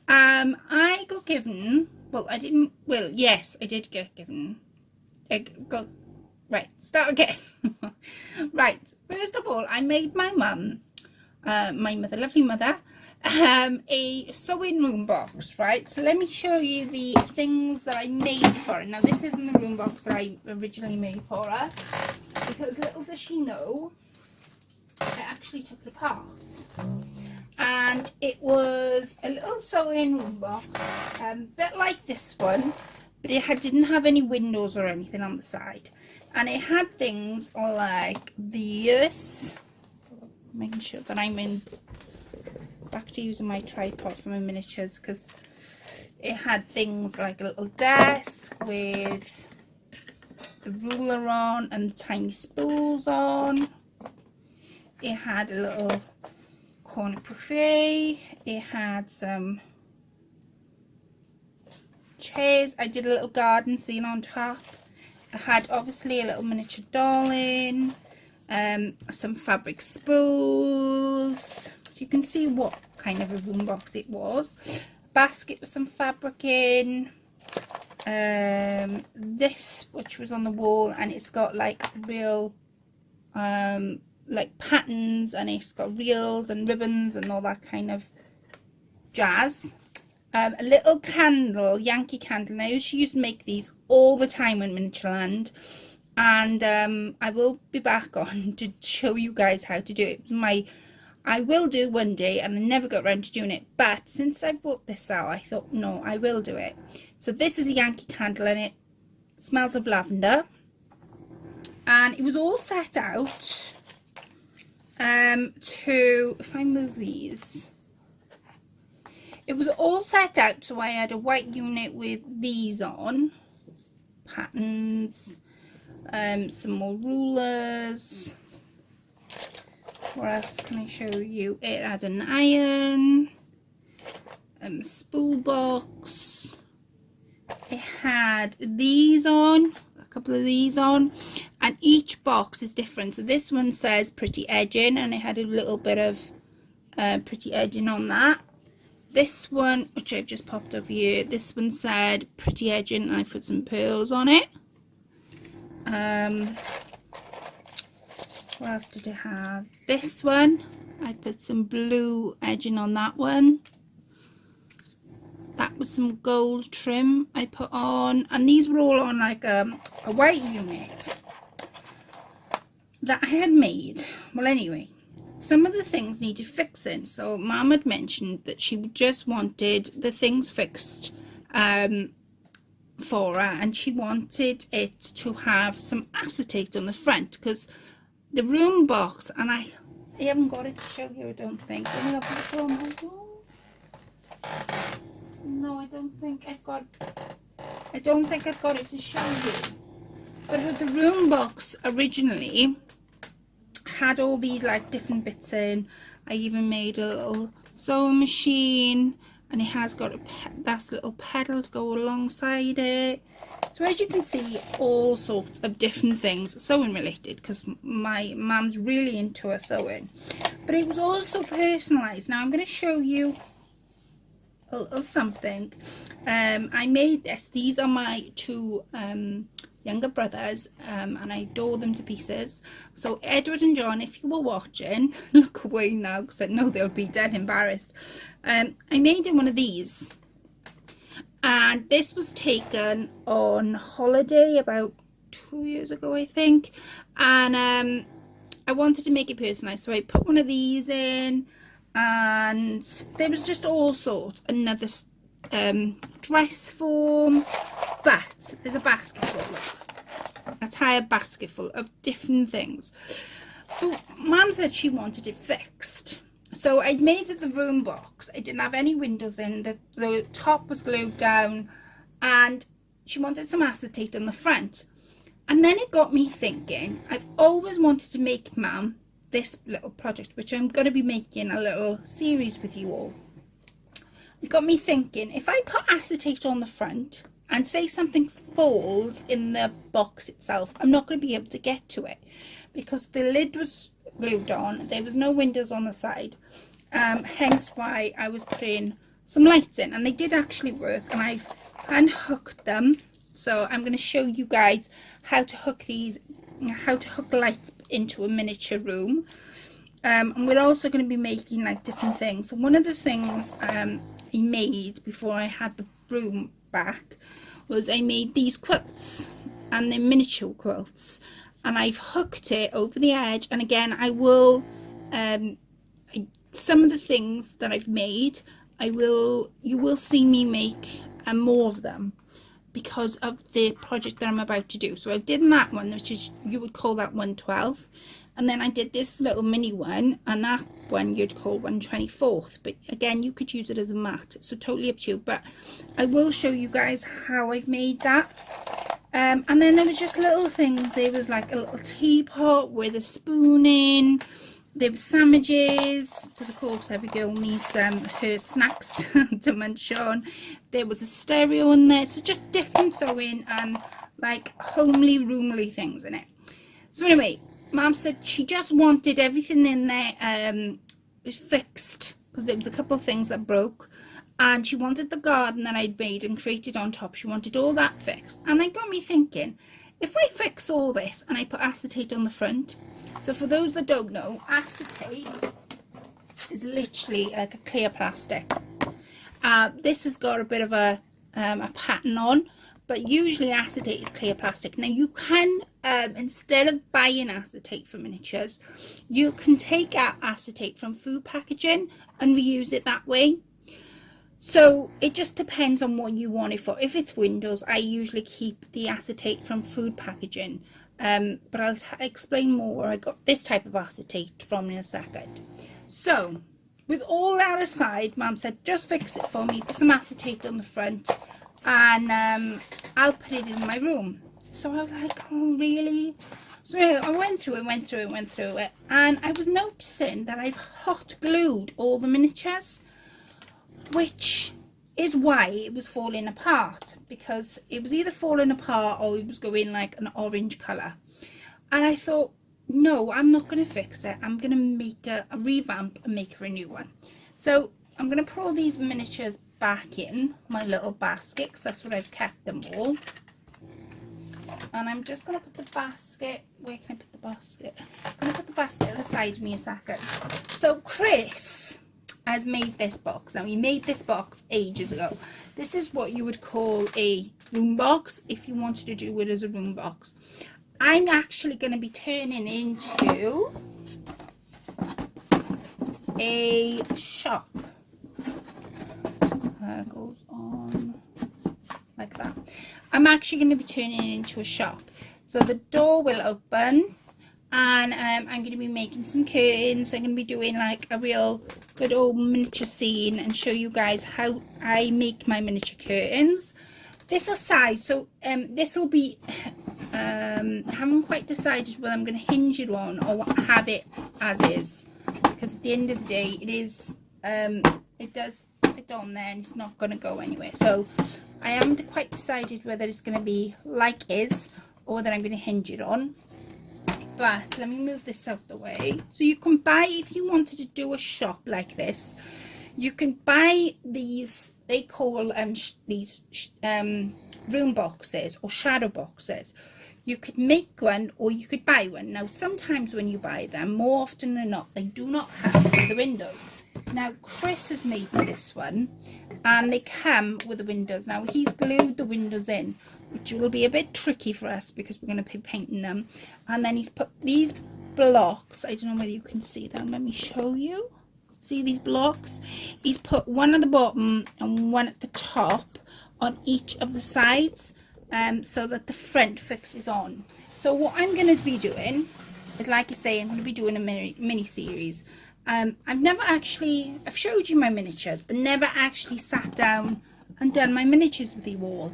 I got given, well, I didn't, well, yes, I did get given, right, start again. Right, first of all, I made my mum, my mother, lovely mother, a sewing room box, right? So let me show you the things that I made for her. Now, this isn't the room box that I originally made for her, because little does she know, I actually took it apart. And it was a little sewing room box, bit like this one, but it didn't have any windows or anything on the side. And it had things like this, making sure that I'm back to using my tripod for my miniatures, because it had things like a little desk with the ruler on and the tiny spools on. It had a little corner buffet. It had some chairs. I did a little garden scene on top. I had obviously a little miniature darling, some fabric spools. You can see what kind of a room box it was. Basket with some fabric in. This, which was on the wall, and it's got like real like patterns, and it's got reels and ribbons and all that kind of jazz. A little candle, Yankee candle. Now, I used to make these all the time in Mintureland, and I will be back on to show you guys how to do it. I will do one day, and I never got around to doing it, but since I've brought this out, I thought, no, I will do it. So this is a Yankee candle, and it smells of lavender, and it was all set out to, if I move these, it was all set out so I had a white unit with these on, patterns, some more rulers. What else can I show you? It had an iron, spool box. It had these on, a couple of these on, and each box is different. So this one says pretty edging, and it had a little bit of pretty edging on that. This one, which I've just popped over here, this one said pretty edging, and I put some pearls on it. What else did it have? This one, I put some blue edging on that one. That was some gold trim I put on, and these were all on like a white unit that I had made. Well, anyway, some of the things needed fixing, so Mum had mentioned that she just wanted the things fixed for her, and she wanted it to have some acetate on the front, because the room box, and I haven't got it to show you, I don't think. No, I don't think I've got it to show you. But the room box originally had all these like different bits in. I even made a little sewing machine, and it has got that little pedal to go alongside it. So as you can see, all sorts of different things sewing related, because my mum's really into her sewing. But it was also personalised. Now I'm going to show you a little something. I made this. These are my two younger brothers, and I adore them to pieces. So Edward and John, if you were watching, look away now, because I know they'll be dead embarrassed. I made in one of these, and this was taken on holiday about 2 years ago, I think, and I wanted to make it personalised, so I put one of these in, and there was just all sorts. Another dress form, but there's a basket full, look, a entire basket full of different things. But Mum said she wanted it fixed, so I made it the room box. I didn't have any windows in, the top was glued down, and she wanted some acetate on the front. And then it got me thinking, I've always wanted to make Mum this little project, which I'm going to be making a little series with you all. It got me thinking, if I put acetate on the front and say something falls in the box itself, I'm not going to be able to get to it, because the lid was glued on, there was no windows on the side, hence why I was putting some lights in, and they did actually work, and I've unhooked them. So I'm going to show you guys how to hook these, how to hook lights into a miniature room. And we're also going to be making like different things. So one of the things I made before I had the room back was I made these quilts, and they're miniature quilts, and I've hooked it over the edge. And again, I will some of the things that I've made, you will see me make more of them because of the project that I'm about to do. So I did that one, which is, you would call that 1/12, and then I did this little mini one, and that one you'd call 1/24. But again, you could use it as a mat, so totally up to you. But I will show you guys how I've made that. And then there was just little things. There was like a little teapot with a spoon in. There were sandwiches, because of course every girl needs her snacks to munch on. There was a stereo in there, so just different sewing and like homely, roomly things in it. So anyway, Mum said she just wanted everything in there fixed, because there was a couple of things that broke, and she wanted the garden that I'd made and created on top. She wanted all that fixed, and it got me thinking, if I fix all this and I put acetate on the front. So for those that don't know, acetate is literally like a clear plastic. This has got a bit of a pattern on, but usually acetate is clear plastic. Now you can, instead of buying acetate for miniatures, you can take out acetate from food packaging and reuse it that way. So it just depends on what you want it for. If it's windows, I usually keep the acetate from food packaging. But I'll explain more where I got this type of acetate from in a second. So with all that aside, Mum said just fix it for me, put some acetate on the front, and I'll put it in my room. So I was like, oh really? So I went through it, and I was noticing that I've hot glued all the miniatures, which is why it was falling apart, because it was either falling apart or it was going like an orange colour. And I thought, no, I'm not going to fix it. I'm going to make a revamp and make her a new one. So I'm going to put all these miniatures back in my little basket, because that's what I've kept them all. And I'm just going to put the basket, where can I put the basket? I'm going to put the basket at the side of me a second. So Chris has made this box. Now, he made this box ages ago. This is what you would call a room box if you wanted to do it as a room box. I'm actually going to be turning into a shop. Goes on like that. I'm actually going to be turning it into a shop. So the door will open, and I'm going to be making some curtains. I'm going to be doing like a real good old miniature scene and show you guys how I make my miniature curtains. This aside, so this will be, I haven't quite decided whether I'm going to hinge it on or have it as is, because at the end of the day it is, it does fit on there and it's not going to go anywhere. So I haven't quite decided whether it's going to be like is or whether I'm going to hinge it on. But let me move this out the way. So you can buy, if you wanted to do a shop like this, you can buy these, they call these room boxes or shadow boxes. You could make one or you could buy one. Now sometimes when you buy them, more often than not, they do not have the windows. Now Chris has made me this one, and they come with the windows. Now he's glued the windows in, which will be a bit tricky for us because we're going to be painting them. And then he's put these blocks, I don't know whether you can see them, let me show you. See these blocks? He's put one at the bottom and one at the top on each of the sides, so that the front fixes on. So what I'm going to be doing is, like I say, I'm going to be doing a mini series. I've showed you my miniatures, but never actually sat down and done my miniatures with you all.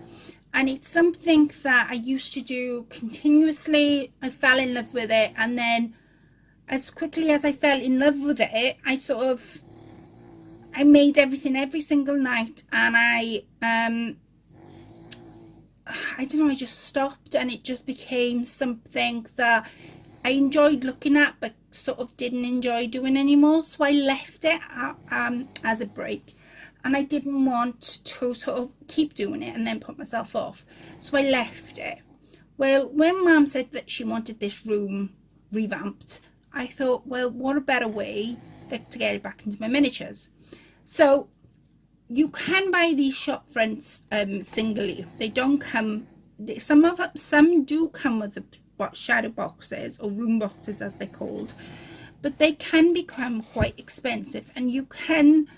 And it's something that I used to do continuously. I fell in love with it, and then as quickly as I fell in love with it, I made everything every single night, and I don't know, I just stopped, and it just became something that I enjoyed looking at but sort of didn't enjoy doing anymore. So I left it as a break, and I didn't want to sort of keep doing it and then put myself off, so I left it. Well, when Mum said that she wanted this room revamped, I thought, well, what a better way to get it back into my miniatures. So you can buy these shop fronts singly. They don't come, some do come with the shadow boxes, or room boxes as they're called, but they can become quite expensive, and you can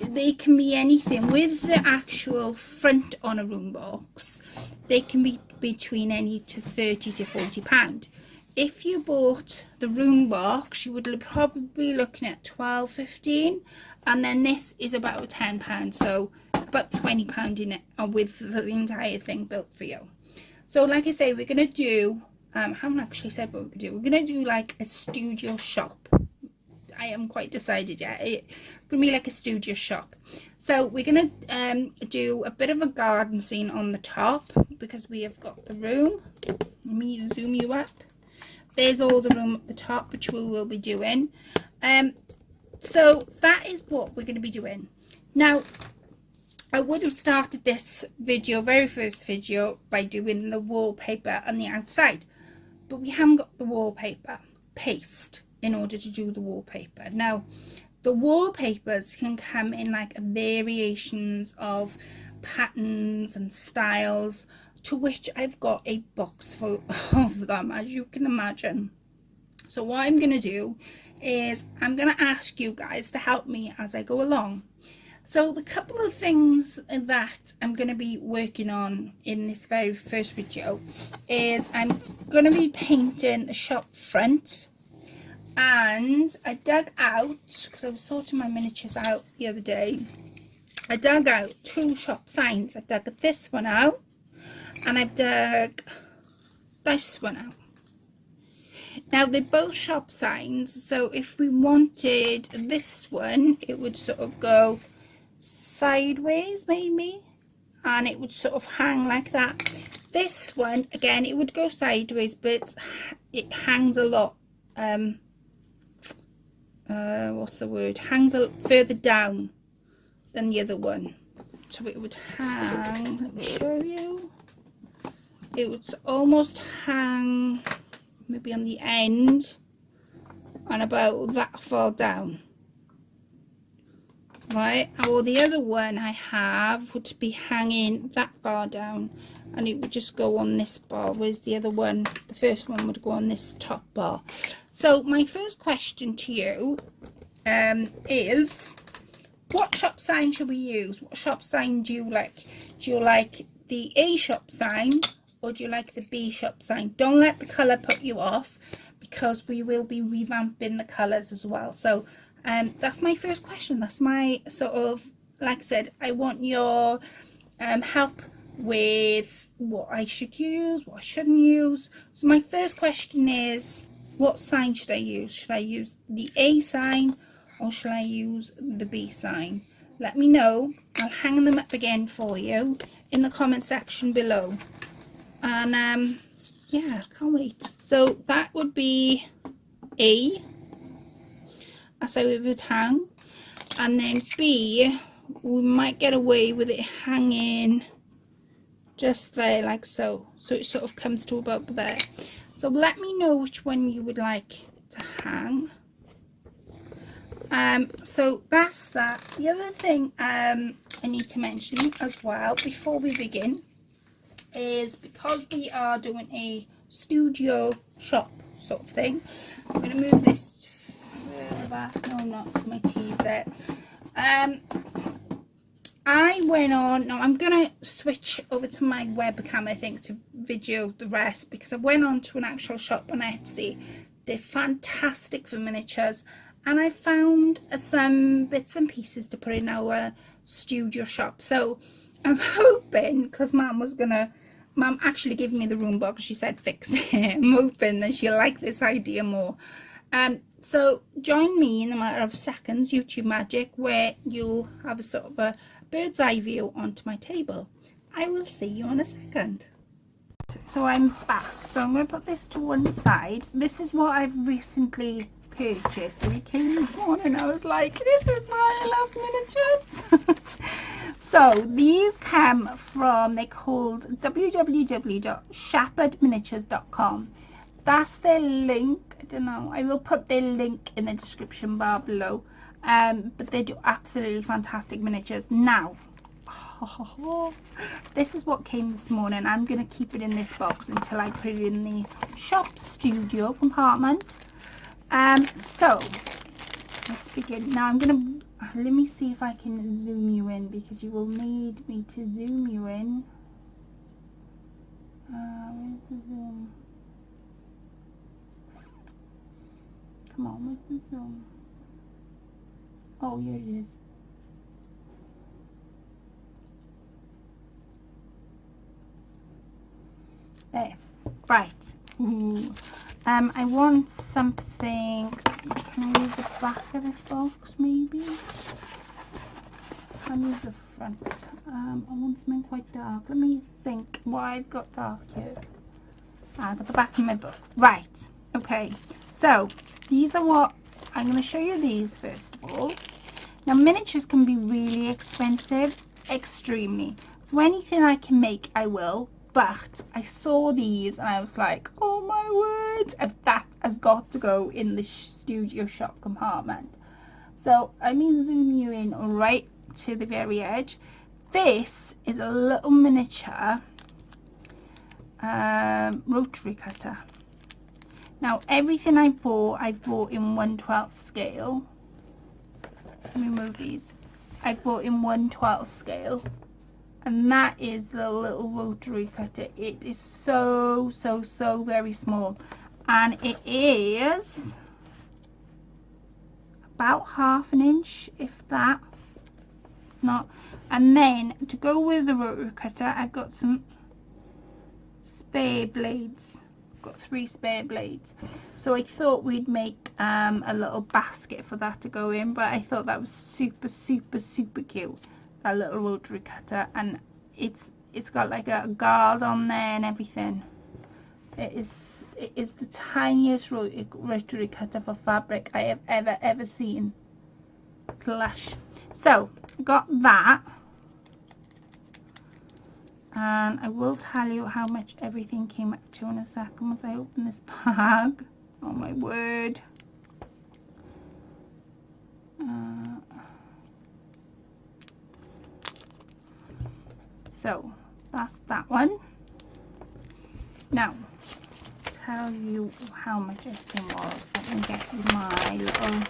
they can be anything with the actual front on a room box. They can be between any to £30 to £40. If you bought the room box, you would probably be looking at £12-15, and then this is about £10, so about £20 in it, with the entire thing built for you. So like I say, we're gonna do I haven't actually said what we're gonna do. We're gonna do like a studio shop. I am quite decided yet. It's gonna be like a studio shop. So we're gonna do a bit of a garden scene on the top, because we have got the room. Let me zoom you up. There's all the room at the top, which we will be doing. So that is what we're going to be doing. Now, I would have started this video, very first video, by doing the wallpaper on the outside, but we haven't got the wallpaper paste in order to do the wallpaper. Now, the wallpapers can come in like variations of patterns and styles, to which I've got a box full of them, as you can imagine. So what I'm going to do is I'm going to ask you guys to help me as I go along. So the couple of things that I'm going to be working on in this very first video is I'm going to be painting the shop front, and I dug out, because I was sorting my miniatures out the other day, I dug out 2 shop signs. I dug this one out, and I've dug this one out. Now they're both shop signs, so if we wanted this one, it would sort of go sideways maybe, and it would sort of hang like that. This one, again, it would go sideways, but it hangs a lot, what's the word, hangs a lot further down than the other one. So it would hang, let me show you. It would almost hang maybe on the end and about that far down, right? Or the other one I have would be hanging that far down, and it would just go on this bar, whereas the other one, the first one, would go on this top bar. So my first question to you is, what shop sign should we use? What shop sign do you like? Do you like the A shop sign, or do you like the B shop sign? Don't let the colour put you off, because we will be revamping the colours as well. So that's my first question. That's my sort of, like I said, I want your help with what I should use, what I shouldn't use. So my first question is, what sign should I use? Should I use the A sign, or should I use the B sign? Let me know. I'll hang them up again for you in the comment section below. And yeah, can't wait. So that would be A, as I would hang, and then B, we might get away with it hanging just there, like so. So it sort of comes to about there. So let me know which one you would like to hang. So that's that. The other thing I need to mention as well before we begin is, because we are doing a studio shop sort of thing, I'm going to move this further back. No, I'm not, my tea's there. I went on, now I'm going to switch over to my webcam, I think, to video the rest, because I went on to an actual shop on Etsy. They're fantastic for miniatures, and I found some bits and pieces to put in our studio shop. So I'm hoping, because Mum actually gave me the room box, she said fix it. I'm hoping that she'll like this idea more. So join me in a matter of seconds, YouTube magic, where you'll have a sort of a bird's eye view onto my table. I will see you in a second. So I'm back. So I'm going to put this to one side. This is what I've recently purchase. So it came this morning. I was like, this is why I love miniatures. So these come from, they're called www.shepherdminitures.com. That's their link. I don't know. I will put their link in the description bar below. But they do absolutely fantastic miniatures. Now, this is what came this morning. I'm going to keep it in this box until I put it in the shop studio compartment. So let's begin. Now I'm going to, let me see if I can zoom you in, because you will need me to zoom you in. Where's the zoom? Come on, where's the zoom? Oh, here it is. There. Right. Ooh. I want something. Can I use the back of this box maybe? I'll use the front. I want something quite dark. Let me think what I've got dark here. I've got the back of my book. Right. Okay. So these are what I'm going to show you. These first of all. Now miniatures can be really expensive, extremely. So anything I can make, I will. But I saw these and I was like, oh my word, that has got to go in the studio shop compartment. So let me zoom you in right to the very edge. This is a little miniature rotary cutter. Now everything I bought in 1/12 scale. Let me move these. I bought in 1/12 scale. And that is the little rotary cutter. It is so very small, and it is about 1/2 inch, if that. It's not. And then to go with the rotary cutter, I've got some spare blades. I've got 3 spare blades. So I thought we'd make a little basket for that to go in, but I thought that was super cute. That little rotary cutter, and it's got like a guard on there and everything. It is the tiniest rotary cutter for fabric I have ever seen. Lush. So got that, and I will tell you how much everything came up to in a second once I open this bag. Oh my word. So that's that one. Now tell you how much everything was. Let me get you my little.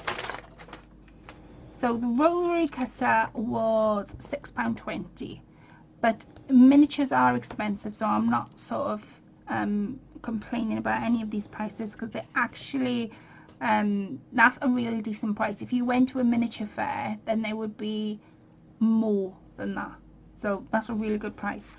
So the rotary cutter was £6.20, but miniatures are expensive, so I'm not sort of complaining about any of these prices, because they're actually that's a really decent price. If you went to a miniature fair, then they would be more than that. So that's a really good price.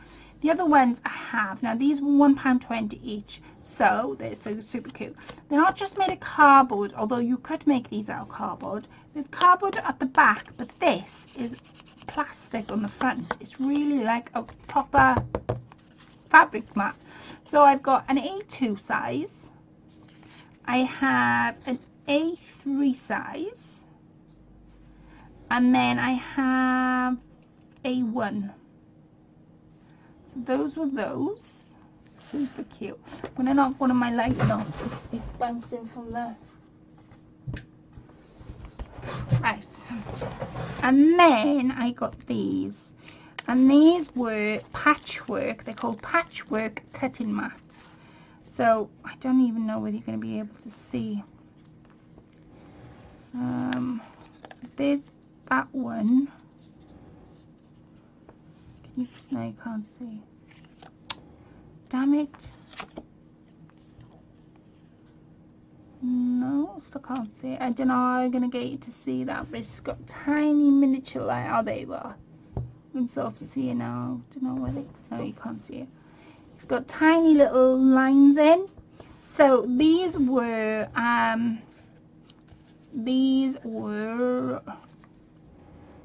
The other ones I have, now these were £1.20 each, so they're super cute. They're not just made of cardboard, although you could make these out of cardboard. There's cardboard at the back, but this is plastic on the front. It's really like a proper fabric mat. So I've got an A2 size, I have an A3 size, and then I have A1. So those were those. Super cute. I'm going to knock one of my lights off. It's bouncing from there. Right. And then I got these. And these were patchwork. They're called patchwork cutting mats. So I don't even know whether you're going to be able to see. So there's that one. No, you can't see. Damn it. No, still can't see it. I don't know how I'm going to get you to see that, but it's got tiny miniature light. Oh, there you are. You can sort of see it now. Don't know whether. No, you can't see it. It's got tiny little lines in. So these were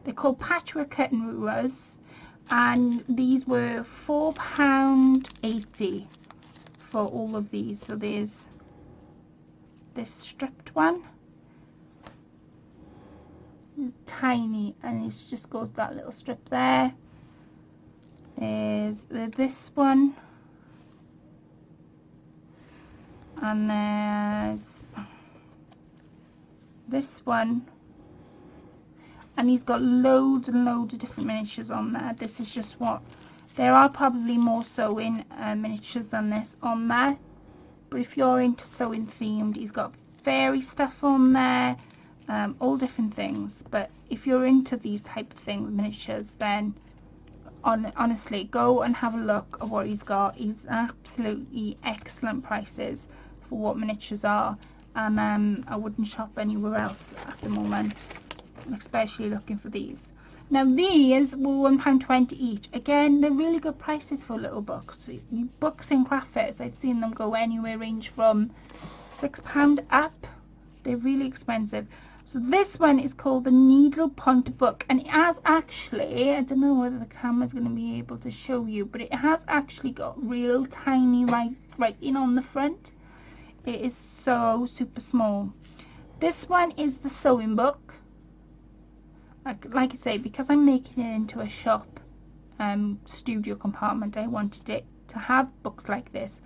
they're called patchwork curtain rulers. And these were £4.80 for all of these. So there's this stripped one, It's tiny, and it just goes that little strip there. There's this one, and there's this one, and he's got loads and loads of different miniatures on there. This is just what there are, probably more sewing miniatures than this on there, but if you're into sewing themed, he's got fairy stuff on there, all different things. But if you're into these type of things, miniatures, then honestly go and have a look at what he's got. He's absolutely excellent prices for what miniatures are, and I wouldn't shop anywhere else at the moment, especially looking for these. Now these were £1.20 each. Again, they're really good prices for little books. Books in craft, I've seen them go anywhere, range from £6 up. They're really expensive. So this one is called the Needle Point Book, and it has actually, I don't know whether the camera's going to be able to show you, but it has actually got real tiny writing on the front. It is so super small. This one is the sewing book. Like I say, because I'm making it into a shop studio compartment, I wanted it to have books like this.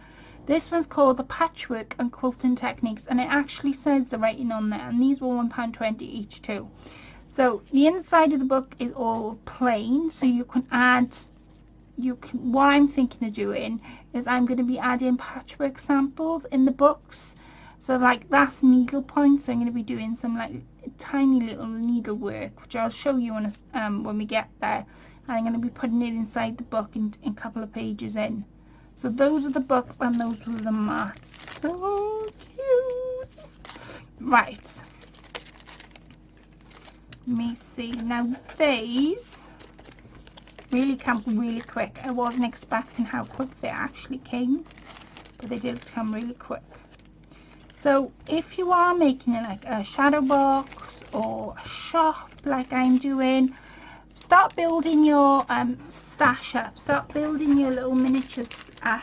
This one's called the Patchwork and Quilting Techniques, and it actually says the writing on there, and these were £1.20 each too. So the inside of the book is all plain, so you can add, what I'm thinking of doing is I'm going to be adding patchwork samples in the books. So like that's needle points, so I'm going to be doing some like tiny little needlework, which I'll show you when we get there. And I'm going to be putting it inside the book in a couple of pages in. So those are the books, and those were the mats. So cute. Right. Let me see. Now these really come really quick. I wasn't expecting how quick they actually came, but they did come really quick. So if you are making it like a shadow box or a shop like I'm doing, start building your stash up. Start building your little miniatures up.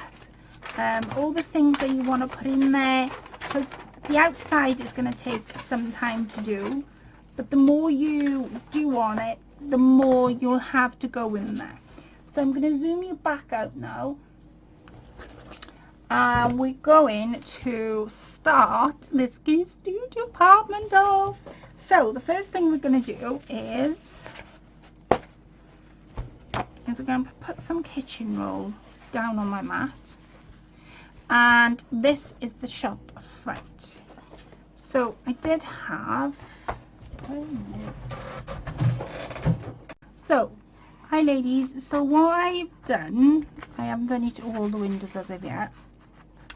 All the things that you want to put in there, because the outside is going to take some time to do, but the more you do on it, the more you'll have to go in there. So I'm going to zoom you back out now. We're going to start this studio apartment off. So the first thing we're going to do is we're going to put some kitchen roll down on my mat, and this is the shop front. So I did have, so hi ladies, so what I've done, I haven't done it to all the windows as of yet,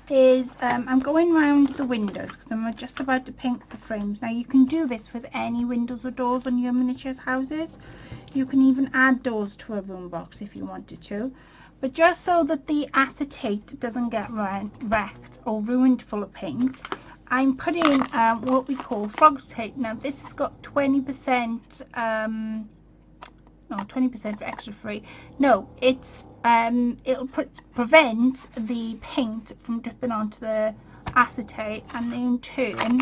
is I'm going round the windows because I'm just about to paint the frames. Now you can do this with any windows or doors on your miniatures houses. You can even add doors to a room box if you wanted to, but just so that the acetate doesn't get wrecked or ruined full of paint, I'm putting what we call frog tape. Now this has got 20% no, 20% for extra free. No, it's it'll prevent the paint from dripping onto the acetate, and in turn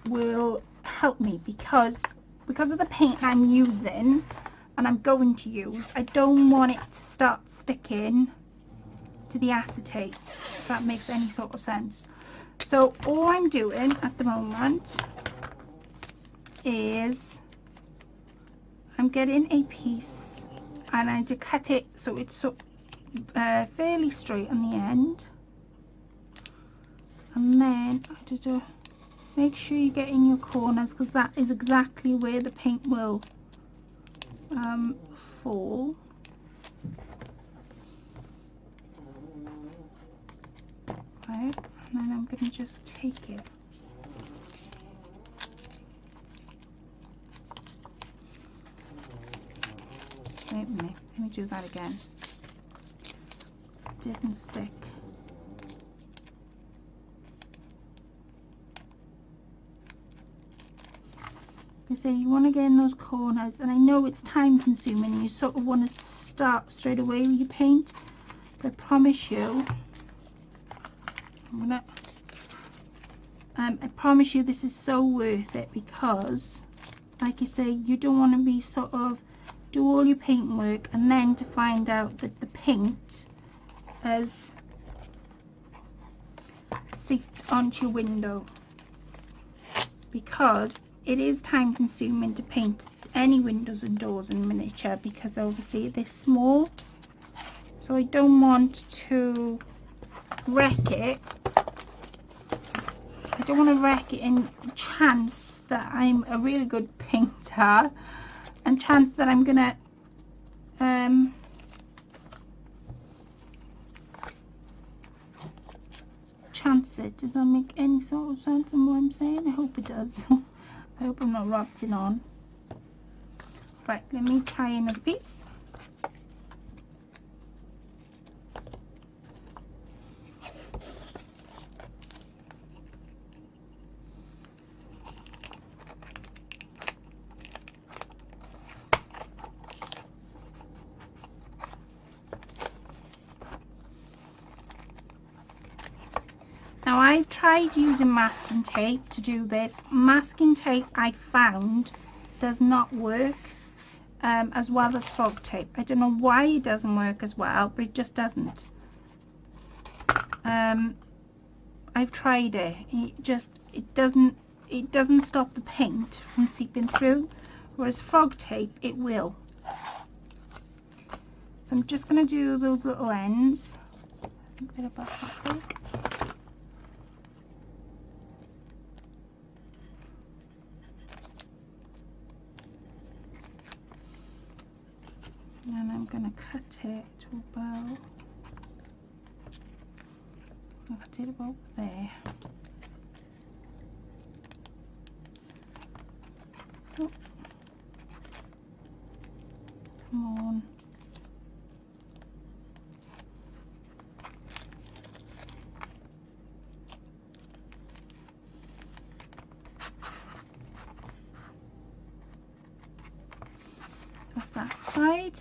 will help me because of the paint I'm using and I'm going to use. I don't want it to start sticking to the acetate, if that makes any sort of sense. So all I'm doing at the moment is I'm getting a piece and I just cut it so it's fairly straight on the end, and then I have to make sure you get in your corners, because that is exactly where the paint will fall. Right, and then I'm going to just take it. Wait a minute, let me do that again. It didn't stick. You say you want to get in those corners, and I know it's time consuming and you sort of want to start straight away with your paint, but I promise you, I promise you this is so worth it, because like I say, you don't want to be sort of do all your paint work and then to find out that the paint has seeped onto your window, because it is time consuming to paint any windows and doors in miniature, because obviously they're small, so I don't want to wreck it. I don't want to wreck it in chance that I'm a really good painter and chance that I'm gonna chance it. Does that make any sort of sense in what I'm saying? I hope it does. I hope I'm not rotting on. Right, let me try another piece. Now I've tried using masking tape to do this. Masking tape, I found, does not work as well as fog tape. I don't know why it doesn't work as well, but it just doesn't. I've tried it. It doesn't stop the paint from seeping through, whereas fog tape, it will. So I'm just going to do those little ends. I think they're about that big. And I'm going to cut it to about, I'll cut it about there. Oh. Come on. That's that side.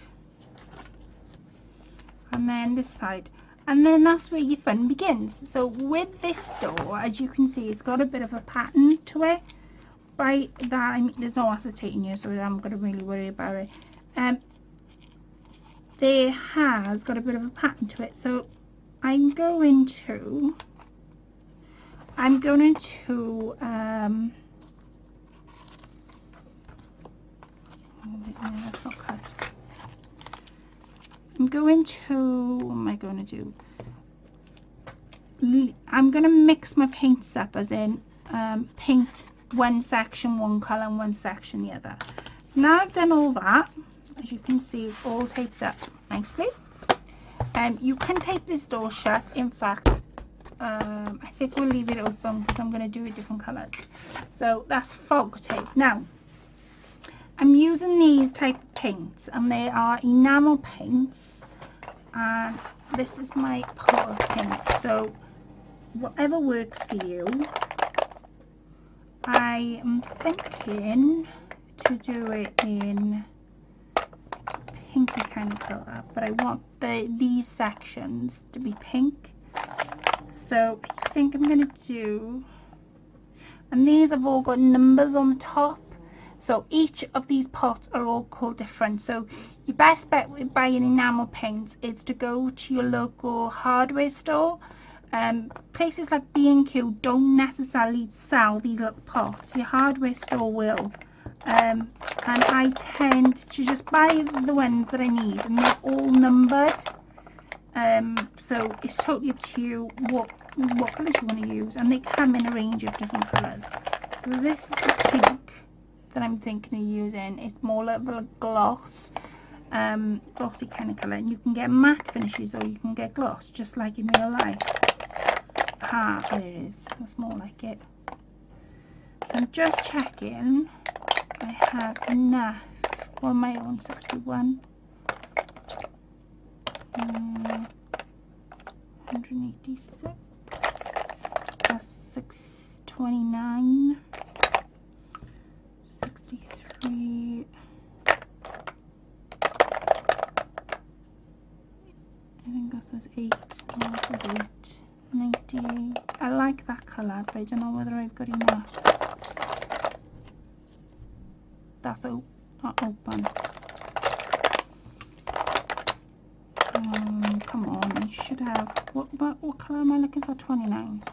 And then this side, and then that's where your fun begins. So with this door, as you can see, it's got a bit of a pattern to it. By that I mean there's no acetate in here, so I'm going to really worry about it. There has got a bit of a pattern to it, so I'm going to that's not cut. I'm going to, what am I going to do? I'm going to mix my paints up, as in paint one section one colour and one section the other. So now I've done all that, as you can see, it's all taped up nicely. You can tape this door shut. In fact, I think we'll leave it open because I'm going to do it different colours. So that's fog tape. Now, I'm using these type of paints, and they are enamel paints, and this is my pot of paints. So whatever works for you. I am thinking to do it in pinky kind of colour, but I want these sections to be pink. So I think I'm going to do, and these have all got numbers on the top. So each of these pots are all called different. So your best bet with buying enamel paints is to go to your local hardware store. Places like B&Q don't necessarily sell these little pots. Your hardware store will. And I tend to just buy the ones that I need, and they're all numbered. So it's totally up to you what colours you want to use, and they come in a range of different colours. So this is the pink that I'm thinking of using. It's more like a gloss, glossy kind of colour, and you can get matte finishes or you can get gloss, just like in real life. Ah, there it is. That's more like it. So I'm just checking I have enough for my own 61. 186. That's 629. 63. I think that says 8. No, that says 8. 98. I like that colour, but I don't know whether I've got enough. that's not open. Come on, you should have, what colour am I looking for? 29.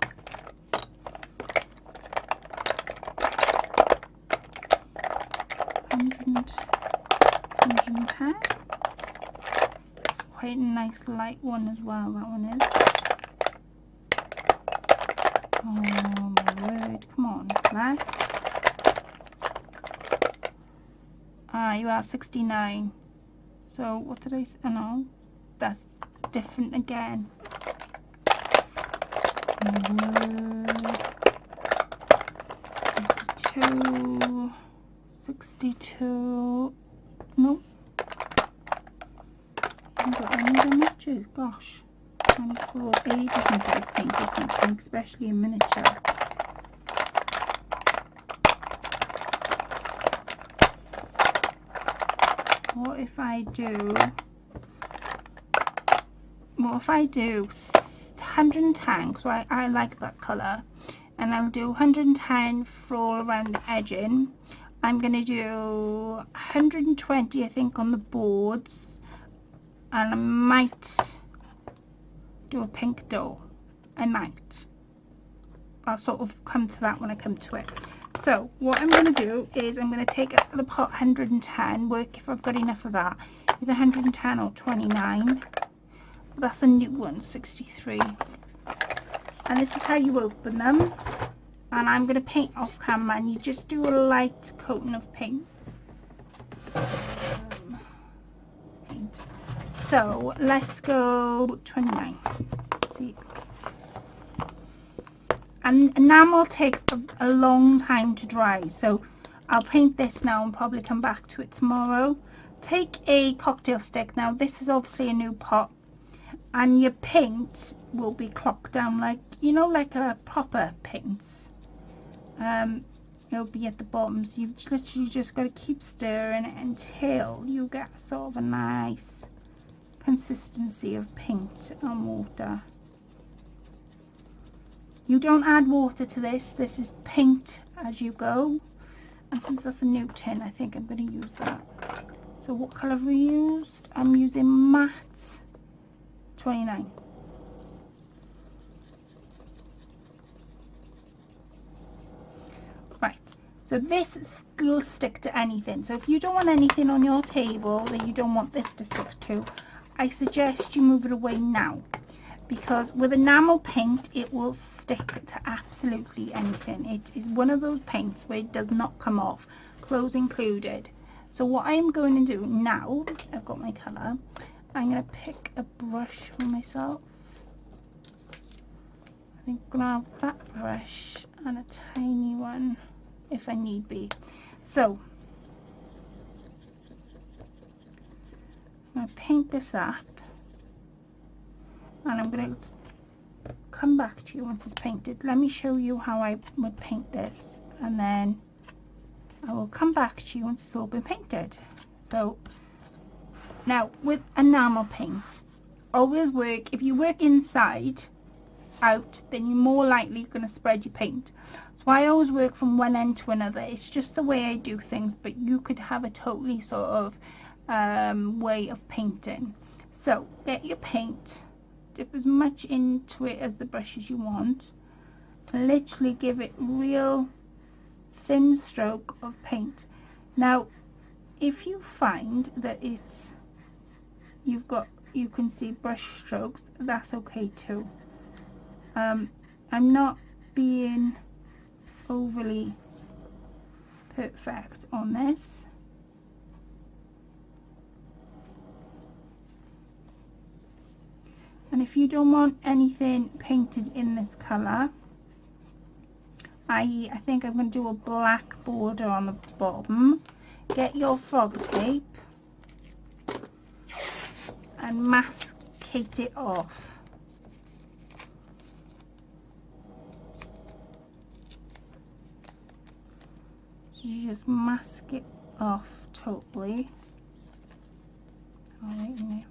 It's quite a nice light one as well, that one is. Oh my word, come on, let's. You are 69. So what did I say? Oh no, that's different again. Oh my word. 62. Nope. I haven't got any of the matches, gosh. 24 ages since I've painted something, especially in miniature. What if I do 110, because I like that colour, and I'll do 110 for all around the edging. I'm going to do 120 I think on the boards, and I might do a pink door. I'll sort of come to that when I come to it. So what I'm going to do is I'm going to take the pot 110, work if I've got enough of that, either 110 or 29. That's a new one, 63. And this is how you open them. And I'm going to paint off camera, and you just do a light coating of paint. So let's go 29. See. And enamel takes a long time to dry, so I'll paint this now and probably come back to it tomorrow. Take a cocktail stick. Now this is obviously a new pot, and your paint will be clocked down like, you know, like a proper paint. It'll be at the bottom, so you've literally just got to keep stirring it until you get sort of a nice consistency of paint and water. You don't add water to this. This is paint as you go. And since that's a new tin, I think I'm going to use that. So what colour have we used? I'm using matte 29. Right. So this will stick to anything. So if you don't want anything on your table that you don't want this to stick to, I suggest you move it away now. Because with enamel paint, it will stick to absolutely anything. It is one of those paints where it does not come off, clothes included. So what I'm going to do now, I've got my colour, I'm going to pick a brush for myself. I think I'm going to have that brush and a tiny one if I need be. So I'm going to paint this up. And I'm going to come back to you once it's painted. Let me show you how I would paint this, and then I will come back to you once it's all been painted. So now with enamel paint, always work, if you work inside out, then you're more likely going to spread your paint. So I always work from one end to another. It's just the way I do things, but you could have a totally sort of way of painting. So get your paint, dip as much into it as the brush as you want, and literally give it real thin stroke of paint. Now if you find that it's, you can see brush strokes, that's okay too. I'm not being overly perfect on this. And if you don't want anything painted in this colour, I think I'm going to do a black border on the bottom. Get your frog tape and masticate it off. So you just mask it off totally. All right, in there.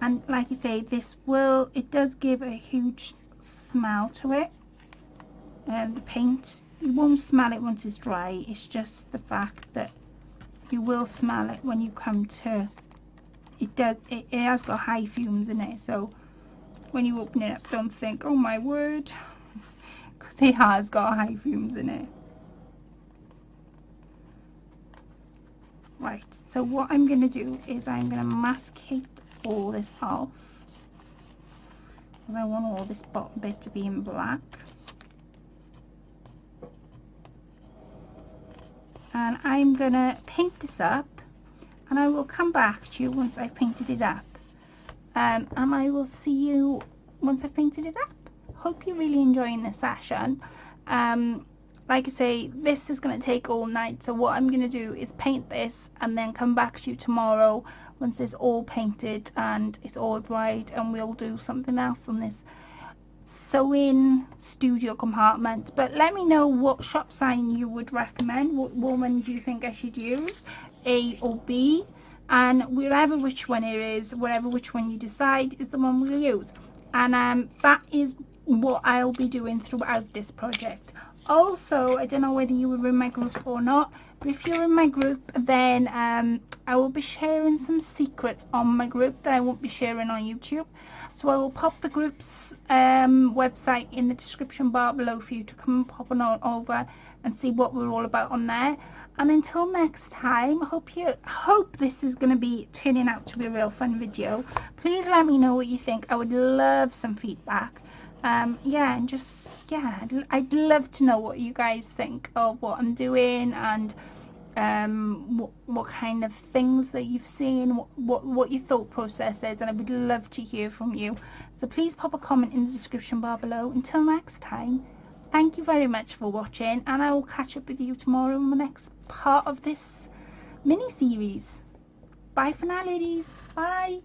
And like I say, this it does give a huge smell to it, and the paint, You won't smell it once it's dry. It's just the fact that you will smell it when you come to it has got high fumes in it, so when you open it up, don't think, oh my word, because it has got high fumes in it. Right, so what I'm going to do is I'm going to masticate all this off, and I want all this bottom bit to be in black. And I'm going to paint this up, and I will come back to you once I've painted it up. And I will see you once I've painted it up. Hope you're really enjoying this session. Like I say, this is going to take all night, so what I'm going to do is paint this and then come back to you tomorrow once it's all painted and it's all dried, and we'll do something else on this sewing studio compartment. But let me know what shop sign you would recommend. What one do you think I should use, A or B? And whatever which one it is, whatever which one you decide is the one we'll use. And that is what I'll be doing throughout this project. Also, I don't know whether you were in my group or not, but if you're in my group, then I will be sharing some secrets on my group that I won't be sharing on YouTube. So I will pop the group's website in the description bar below for you to come and pop on over and see what we're all about on there. And until next time, hope this is going to be turning out to be a real fun video. Please let me know what you think. I would love some feedback. Yeah, and just, yeah, I'd love to know what you guys think of what I'm doing, and what kind of things that you've seen, what your thought process is, and I would love to hear from you. So please pop a comment in the description bar below. Until next time, thank you very much for watching, and I will catch up with you tomorrow in the next part of this mini series. Bye for now, ladies. Bye.